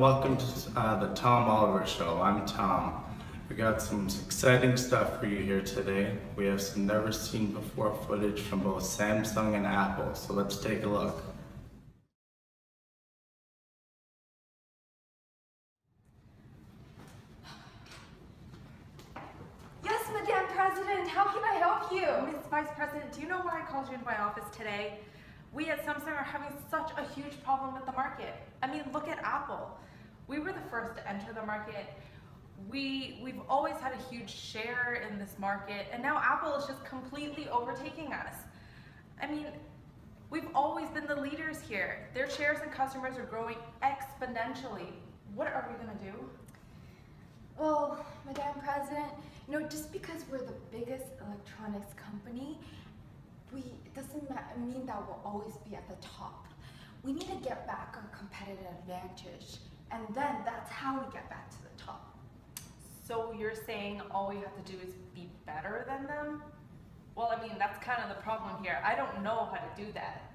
welcome to the Tom Oliver Show. I'm Tom. We got some exciting stuff for you here today. We have some never seen before footage from both Samsung and Apple, so let's take a look. Yes, Madam President, how can I help you? Miss Vice President, do you know why I called you into my office today? We at Samsung are having such a huge problem with the market. I mean, look at Apple. We were the first to enter the market. We've always had a huge share in this market, and now Apple is just completely overtaking us. I mean, we've always been the leaders here. Their shares and customers are growing exponentially. What are we gonna do? Well, Madam President, just because we're the biggest electronics company, it doesn't mean that we'll always be at the top. We need to get back our competitive advantage, and then that's how we get back to the top. So you're saying all we have to do is be better than them? Well, I mean, that's kind of the problem here. I don't know how to do that.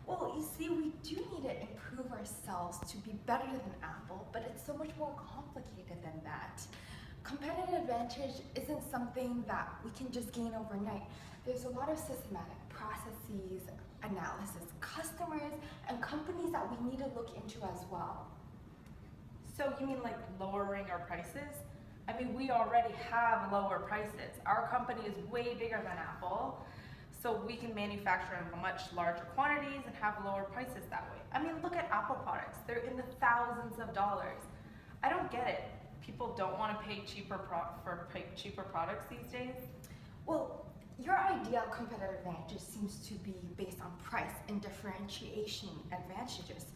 Well, you see, we do need to improve ourselves to be better than Apple, but it's so much more complicated than that. Competitive advantage isn't something that we can just gain overnight. There's a lot of systematic processes, analysis, customers, and companies that we need to look into as well. So you mean like lowering our prices? I mean, we already have lower prices. Our company is way bigger than Apple, so we can manufacture in much larger quantities and have lower prices that way. I mean, look at Apple products. They're in the thousands of dollars. I don't get it. People don't want to pay cheaper cheaper products these days? Well, your idea of competitive advantage seems to be based on price and differentiation advantages.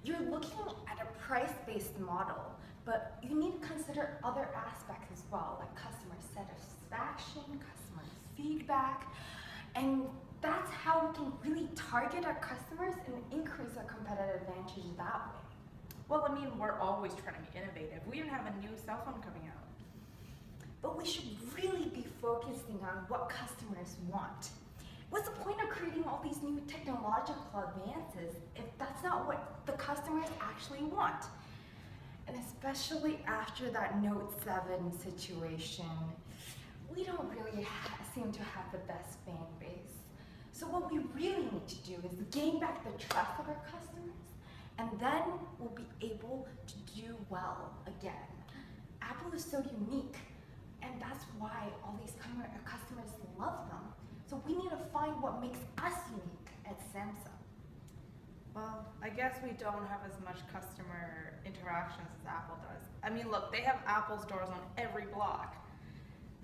You're looking at a price-based model, but you need to consider other aspects as well, like customer satisfaction, customer feedback, and that's how we can really target our customers and increase our competitive advantage that way. Well, I mean, we're always trying to be innovative. We even have a new cell phone coming out. But we should really be focusing on what customers want. What's the point of creating all these new technological advances if that's not what the customers actually want? And especially after that Note 7 situation, we don't really seem to have the best fan base. So what we really need to do is gain back the trust of our customers, and then we'll be able to do well again. Apple is so unique, and that's why all these customers love them. So we need to find what makes us unique at Samsung. Well, I guess we don't have as much customer interactions as Apple does. I mean, look, they have Apple stores on every block,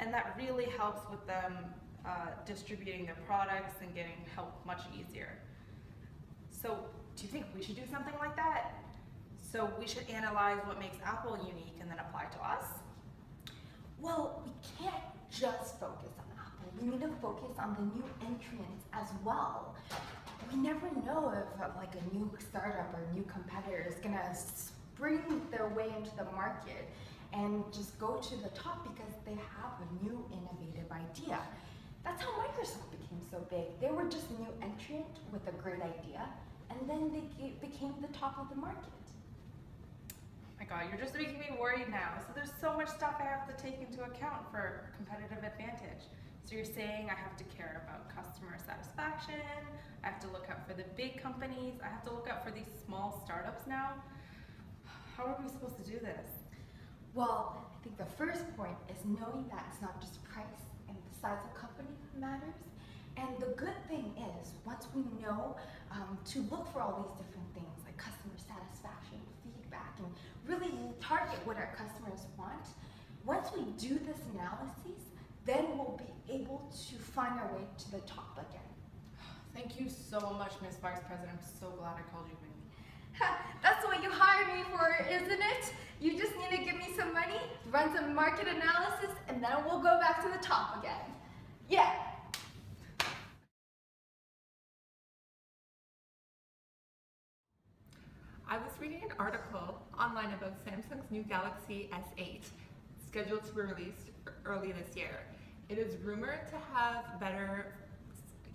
and that really helps with them distributing their products and getting help much easier. So do you think we should do something like that? So we should analyze what makes Apple unique and then apply to us? Well, we can't just focus on Apple. We need to focus on the new entrants as well. We never know if like a new startup or a new competitor is gonna spring their way into the market and just go to the top because they have a new innovative idea. That's how Microsoft became so big. They were just a new entrant with a great idea, and then they became the top of the market. My God, you're just making me worried now. So there's so much stuff I have to take into account for competitive advantage. So you're saying I have to care about customer satisfaction, I have to look out for the big companies, I have to look out for these small startups now? How are we supposed to do this? Well, I think the first point is knowing that it's not just price and the size of company that matters. And the good thing is, once we know to look for all these different things like customer satisfaction, feedback, and really target what our customers want, once we do this analysis, then we'll be able to find our way to the top again. Thank you so much, Miss Vice President. I'm so glad I called you, Minnie. That's what you hired me for, isn't it? You just need to give me some money, run some market analysis, and then we'll go back to the top again. Yeah. I was reading an article online about Samsung's new Galaxy S8, scheduled to be released early this year. It is rumored to have better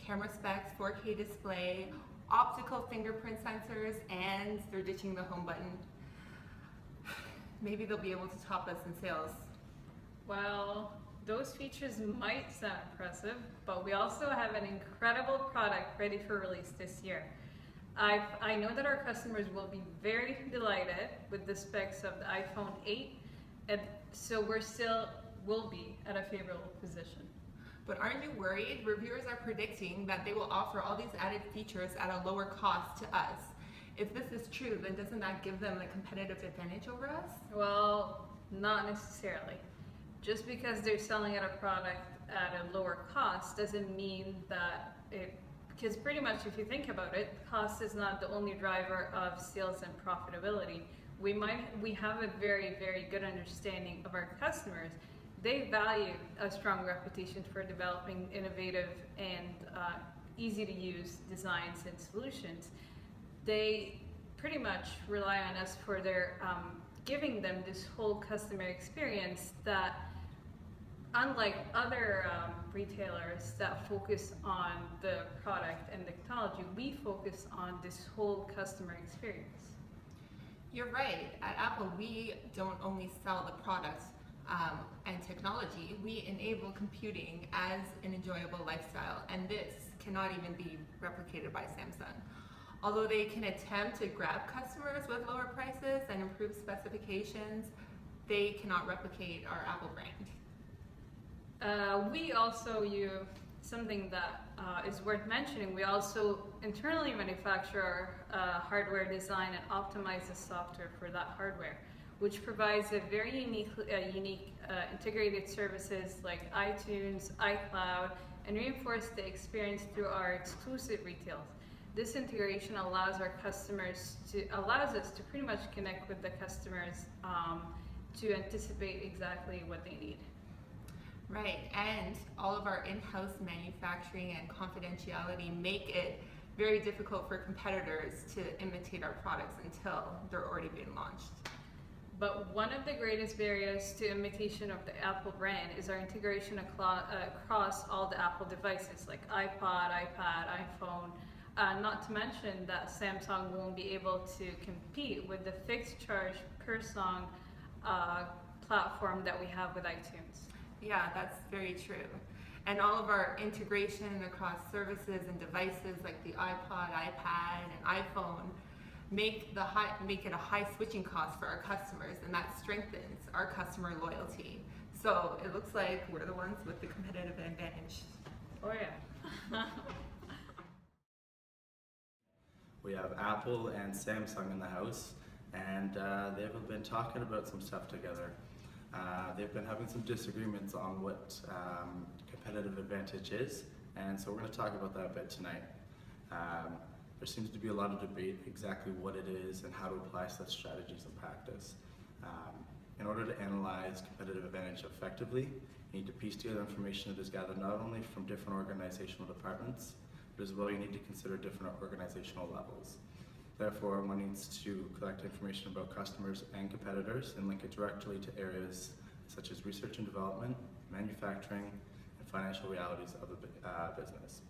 camera specs, 4K display, optical fingerprint sensors, and they're ditching the home button. maybe they'll be able to top us in sales. Well, those features might sound impressive, but we also have an incredible product ready for release this year. I know that our customers will be very delighted with the specs of the iPhone 8, and so we're still will be at a favorable position. But aren't you worried? Reviewers are predicting that they will offer all these added features at a lower cost to us. If this is true, then doesn't that give them a competitive advantage over us? Well, not necessarily. Just because they're selling at a product at a lower cost doesn't mean that because pretty much if you think about it, cost is not the only driver of sales and profitability. We have a very, very good understanding of our customers. They value a strong reputation for developing innovative and easy to use designs and solutions. They pretty much rely on us for their giving them this whole customer experience that, unlike other retailers that focus on the product and the technology, we focus on this whole customer experience. You're right. At Apple, we don't only sell the products and technology, we enable computing as an enjoyable lifestyle, and this cannot even be replicated by Samsung. Although they can attempt to grab customers with lower prices and improve specifications, they cannot replicate our Apple brand. We also use something that is worth mentioning. We also internally manufacture hardware design and optimize the software for that hardware, which provides a very unique integrated services like iTunes, iCloud, and reinforce the experience through our exclusive retails. This integration allows us to pretty much connect with the customers to anticipate exactly what they need. Right, and all of our in-house manufacturing and confidentiality make it very difficult for competitors to imitate our products until they're already being launched. But one of the greatest barriers to imitation of the Apple brand is our integration across all the Apple devices like iPod, iPad, iPhone. Not to mention that Samsung won't be able to compete with the fixed charge per song platform that we have with iTunes. Yeah, that's very true. And all of our integration across services and devices like the iPod, iPad, and iPhone make it a high switching cost for our customers, and that strengthens our customer loyalty. So it looks like we're the ones with the competitive advantage. Oh yeah. We have Apple and Samsung in the house, and they've been talking about some stuff together. They've been having some disagreements on what competitive advantage is, and so we're going to talk about that a bit tonight. There seems to be a lot of debate exactly what it is and how to apply such strategies in practice. In order to analyze competitive advantage effectively, you need to piece together information that is gathered not only from different organizational departments, but as well you need to consider different organizational levels. Therefore, one needs to collect information about customers and competitors and link it directly to areas such as research and development, manufacturing, and financial realities of the business.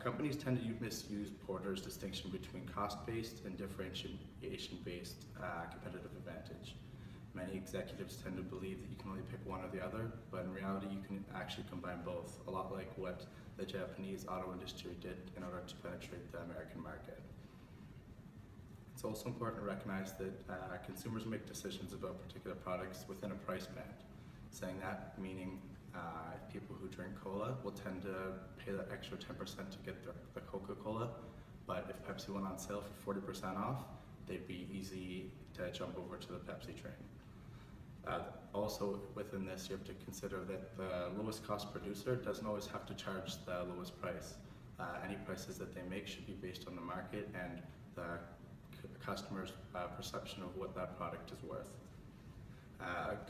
Companies tend to misuse Porter's distinction between cost-based and differentiation-based competitive advantage. Many executives tend to believe that you can only pick one or the other, but in reality you can actually combine both, a lot like what the Japanese auto industry did in order to penetrate the American market. It's also important to recognize that consumers make decisions about particular products within a price band. Saying that, meaning people who drink cola will tend to pay that extra 10% to get the Coca-Cola, but if Pepsi went on sale for 40% off, they'd be easy to jump over to the Pepsi train. Also within this, you have to consider that the lowest cost producer doesn't always have to charge the lowest price. Any prices that they make should be based on the market and the customer's perception of what that product is worth.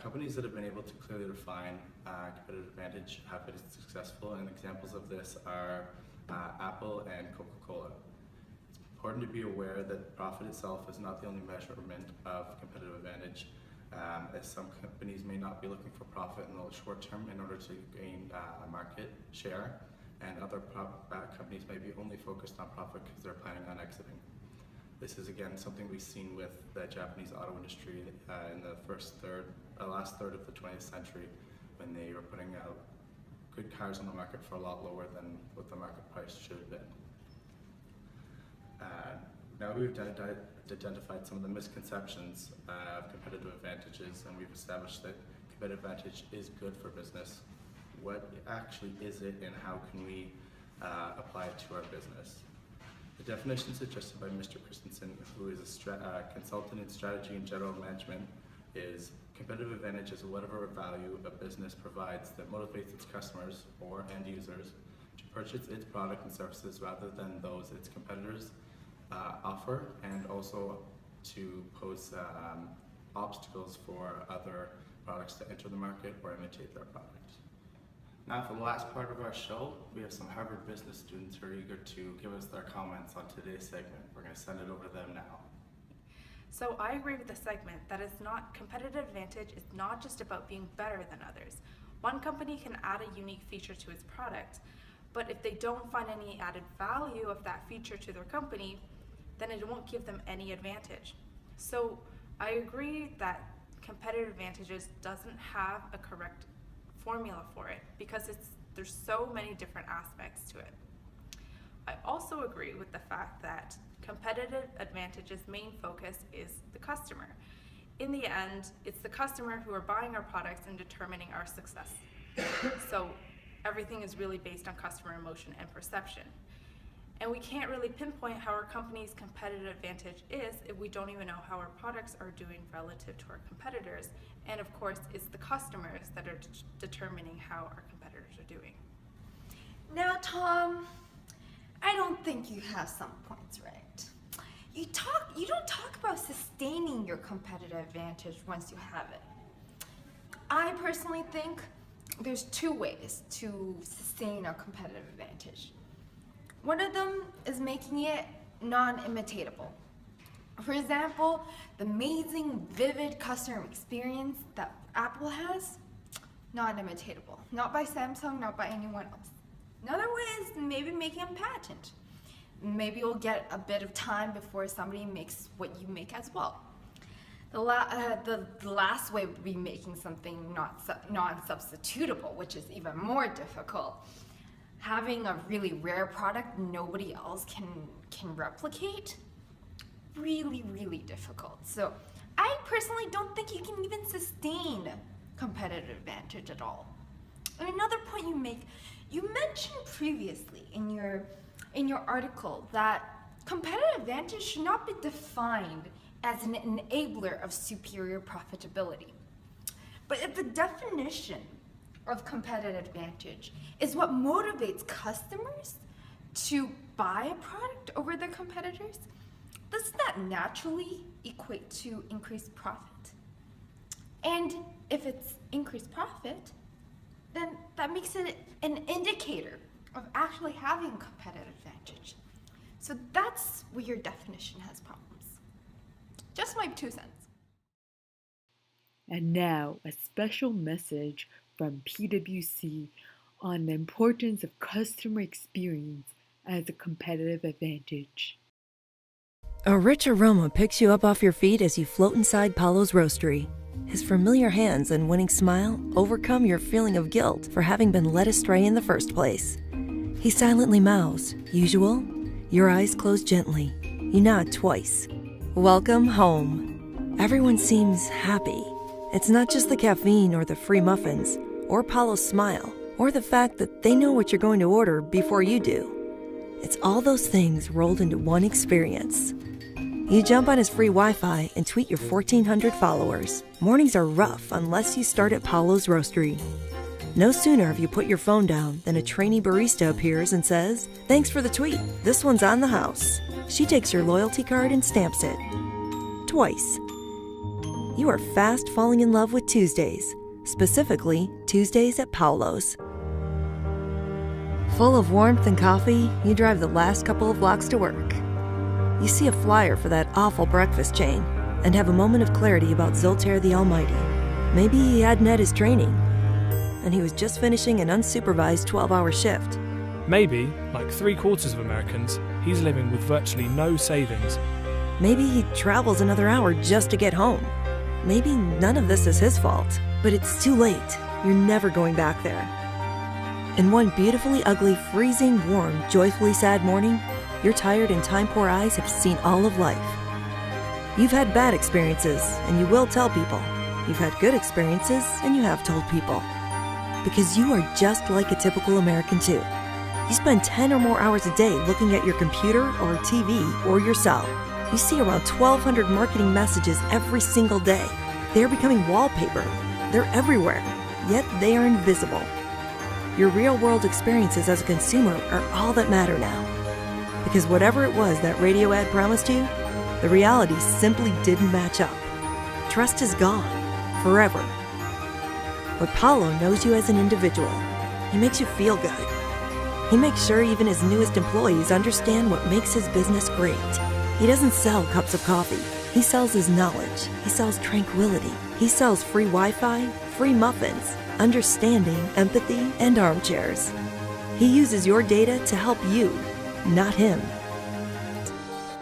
Companies that have been able to clearly define competitive advantage have been successful, and examples of this are Apple and Coca-Cola. It's important to be aware that profit itself is not the only measurement of competitive advantage, as some companies may not be looking for profit in the short term in order to gain market share, and other companies may be only focused on profit because they're planning on exiting. This is again something we've seen with the Japanese auto industry in the last third of the 20th century, when they were putting out good cars on the market for a lot lower than what the market price should have been. Now we've identified some of the misconceptions of competitive advantages, and we've established that competitive advantage is good for business. What actually is it, and how can we apply it to our business? The definition suggested by Mr. Christensen, who is a consultant in strategy and general management, is competitive advantage is whatever value a business provides that motivates its customers or end users to purchase its product and services rather than those its competitors offer, and also to pose obstacles for other products to enter the market or imitate their product. Now for the last part of our show, we have some Harvard business students who are eager to give us their comments on today's segment. We're going to send it over to them now. So I agree with the segment that competitive advantage is not just about being better than others. One company can add a unique feature to its product, but if they don't find any added value of that feature to their company, then it won't give them any advantage. So I agree that competitive advantages doesn't have a correct formula for it, because there's so many different aspects to it. I also agree with the fact that competitive advantage's main focus is the customer. In the end, it's the customer who are buying our products and determining our success. So everything is really based on customer emotion and perception. And we can't really pinpoint how our company's competitive advantage is if we don't even know how our products are doing relative to our competitors. And of course, it's the customers that are determining how our competitors are doing. Now, Tom, I don't think you have some points right. You don't talk about sustaining your competitive advantage once you have it. I personally think there's two ways to sustain a competitive advantage. One of them is making it non-imitatable. For example, the amazing, vivid customer experience that Apple has, non-imitatable. Not by Samsung, not by anyone else. Another way is maybe making a patent. Maybe you'll get a bit of time before somebody makes what you make as well. The last way would be making something non-substitutable, which is even more difficult. Having a really rare product nobody else can replicate, really, really difficult. So I personally don't think you can even sustain competitive advantage at all. And another point you make, you mentioned previously in your article that competitive advantage should not be defined as an enabler of superior profitability. But if the definition of competitive advantage is what motivates customers to buy a product over their competitors, doesn't that naturally equate to increased profit? And if it's increased profit, then that makes it an indicator of actually having a competitive advantage. So that's where your definition has problems. Just my 2 cents. And now, a special message from PwC on the importance of customer experience as a competitive advantage. A rich aroma picks you up off your feet as you float inside Paulo's Roastery. His familiar hands and winning smile overcome your feeling of guilt for having been led astray in the first place. He silently mouths, "Usual?" Your eyes close gently. You nod twice. Welcome home. Everyone seems happy. It's not just the caffeine or the free muffins, or Paulo's smile, or the fact that they know what you're going to order before you do. It's all those things rolled into one experience. You jump on his free Wi-Fi and tweet your 1,400 followers. Mornings are rough unless you start at Paulo's Roastery. No sooner have you put your phone down than a trainee barista appears and says, "Thanks for the tweet. This one's on the house." She takes your loyalty card and stamps it. Twice. You are fast falling in love with Tuesdays, specifically Tuesdays at Paulo's. Full of warmth and coffee, you drive the last couple of blocks to work. You see a flyer for that awful breakfast chain and have a moment of clarity about Zoltaire the Almighty. Maybe he hadn't had his training, and he was just finishing an unsupervised 12-hour shift. Maybe, like 3/4 of Americans, he's living with virtually no savings. Maybe he travels another hour just to get home. Maybe none of this is his fault, but it's too late. You're never going back there. In one beautifully ugly, freezing, warm, joyfully sad morning, your tired and time-poor eyes have seen all of life. You've had bad experiences, and you will tell people. You've had good experiences, and you have told people. Because you are just like a typical American too. You spend 10 or more hours a day looking at your computer or TV or your cell. You see around 1,200 marketing messages every single day. They're becoming wallpaper. They're everywhere, yet they are invisible. Your real-world experiences as a consumer are all that matter now. Because whatever it was that radio ad promised you, the reality simply didn't match up. Trust is gone, forever. But Paulo knows you as an individual. He makes you feel good. He makes sure even his newest employees understand what makes his business great. He doesn't sell cups of coffee. He sells his knowledge. He sells tranquility. He sells free Wi-Fi, free muffins, understanding, empathy, and armchairs. He uses your data to help you, not him.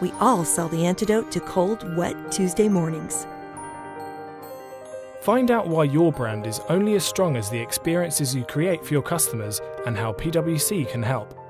We all sell the antidote to cold, wet Tuesday mornings. Find out why your brand is only as strong as the experiences you create for your customers and how PwC can help.